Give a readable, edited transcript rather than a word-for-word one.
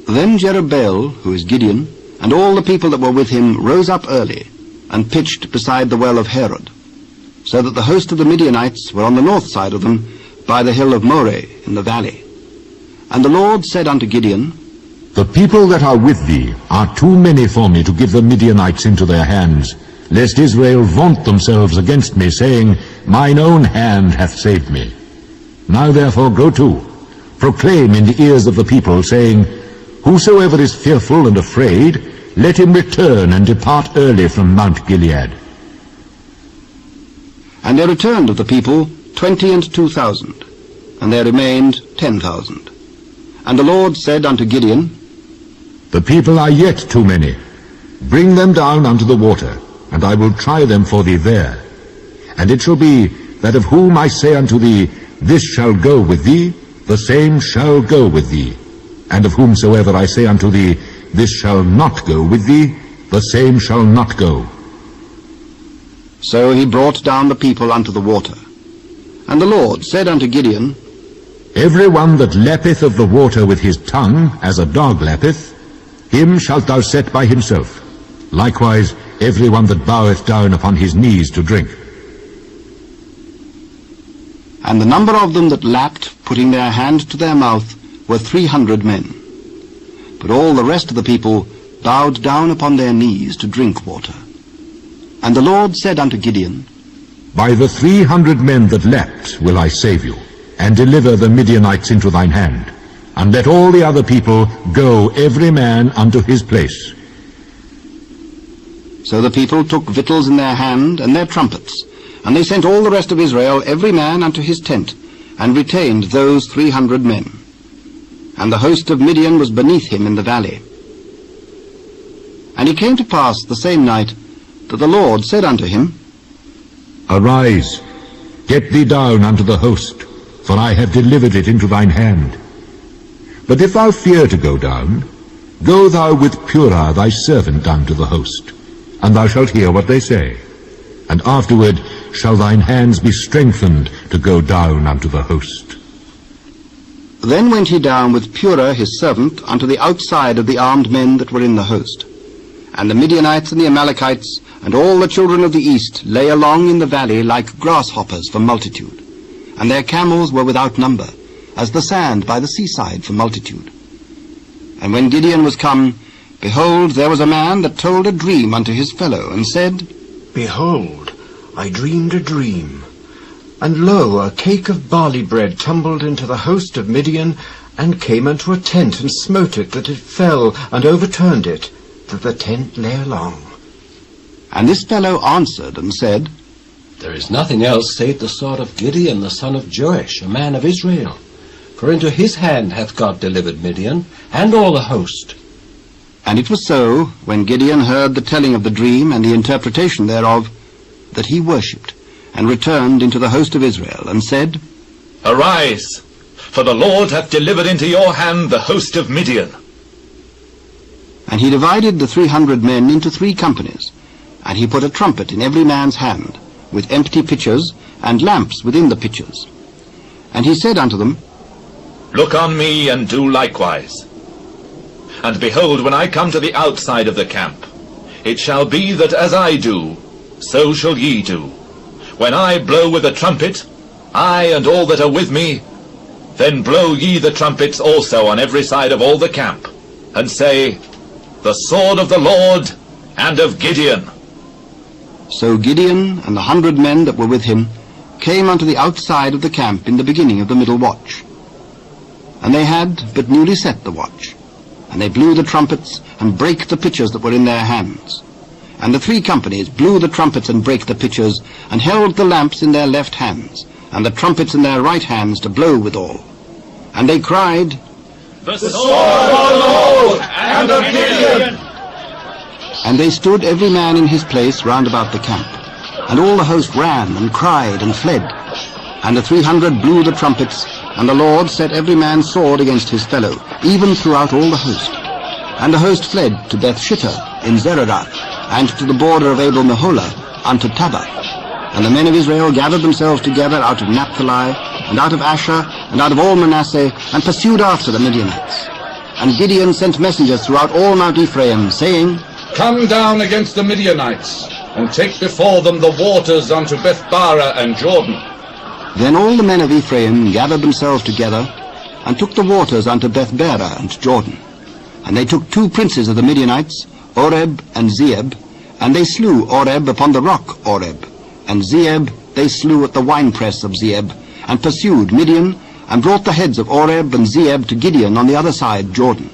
Then Jerubbaal, who is Gideon, and all the people that were with him rose up early, and pitched beside the well of Harod, so that the host of the Midianites were on the north side of them, by the hill of Moreh in the valley. And the Lord said unto Gideon, The people that are with thee are too many for me to give the Midianites into their hands, lest Israel vaunt themselves against me, saying, Mine own hand hath saved me. Now therefore go to, proclaim in the ears of the people, saying, Whosoever is fearful and afraid, let him return and depart early from Mount Gilead. And there returned of the people 22,000, and there remained 10,000. And the Lord said unto Gideon, The people are yet too many. Bring them down unto the water, and I will try them for thee there. And it shall be, that of whom I say unto thee, This shall go with thee, the same shall go with thee. And of whomsoever I say unto thee, This shall not go with thee, the same shall not go. So he brought down the people unto the water. And the Lord said unto Gideon, Every one that lappeth of the water with his tongue, as a dog lappeth, him shalt thou set by himself. Likewise every one that boweth down upon his knees to drink. And the number of them that lapped, putting their hand to their mouth, were 300 men. But all the rest of the people bowed down upon their knees to drink water. And the Lord said unto Gideon, By the 300 men that lapped will I save you, and deliver the Midianites into thine hand. And let all the other people go every man unto his place. So the people took victuals in their hand, and their trumpets, and they sent all the rest of Israel every man unto his tent, and retained those 300 men. And the host of Midian was beneath him in the valley. And it came to pass the same night, that the Lord said unto him, Arise, get thee down unto the host, for I have delivered it into thine hand. But if thou fear to go down, go thou with Purah thy servant down to the host, and thou shalt hear what they say. And afterward shall thine hands be strengthened to go down unto the host. Then went he down with Purah his servant unto the outside of the armed men that were in the host. And the Midianites and the Amalekites and all the children of the east lay along in the valley like grasshoppers for multitude. And their camels were without number, as the sand by the seaside for multitude. And when Gideon was come, behold, there was a man that told a dream unto his fellow, and said, Behold, I dreamed a dream. And lo, a cake of barley bread tumbled into the host of Midian, and came unto a tent, and smote it, that it fell, and overturned it, that the tent lay along. And this fellow answered and said, There is nothing else save the sword of Gideon the son of Joash, a man of Israel. For into his hand hath God delivered Midian, and all the host. And it was so, when Gideon heard the telling of the dream and the interpretation thereof, that he worshipped, and returned into the host of Israel, and said, Arise, for the Lord hath delivered into your hand the host of Midian. And he divided the 300 men into 3 companies, and he put a trumpet in every man's hand, with empty pitchers, and lamps within the pitchers. And he said unto them, Look on me, and do likewise. And behold, when I come to the outside of the camp, it shall be that as I do, so shall ye do. When I blow with the trumpet, I and all that are with me, then blow ye the trumpets also on every side of all the camp, and say, The sword of the Lord and of Gideon. So Gideon and the 100 men that were with him came unto the outside of the camp in the beginning of the middle watch. And they had but newly set the watch. And they blew the trumpets, and brake the pitchers that were in their hands. And the 3 companies blew the trumpets, and brake the pitchers, and held the lamps in their left hands, and the trumpets in their right hands to blow withal. And they cried, The sword of the Lord and of Gideon. And they stood every man in his place round about the camp. And all the host ran, and cried, and fled. And the 300 blew the trumpets, and the Lord set every man's sword against his fellow, even throughout all the host. And the host fled to Beth-shittah in Zererath, and to the border of Abel-meholah, unto Tabbath. And the men of Israel gathered themselves together out of Naphtali, and out of Asher, and out of all Manasseh, and pursued after the Midianites. And Gideon sent messengers throughout all Mount Ephraim, saying, Come down against the Midianites, and take before them the waters unto Bethbara and Jordan. Then all the men of Ephraim gathered themselves together, and took the waters unto Bethbara and Jordan. And they took 2 princes of the Midianites, Oreb and Zeeb, and they slew Oreb upon the rock Oreb, and Zeeb they slew at the winepress of Zeeb, and pursued Midian, and brought the heads of Oreb and Zeeb to Gideon on the other side Jordan.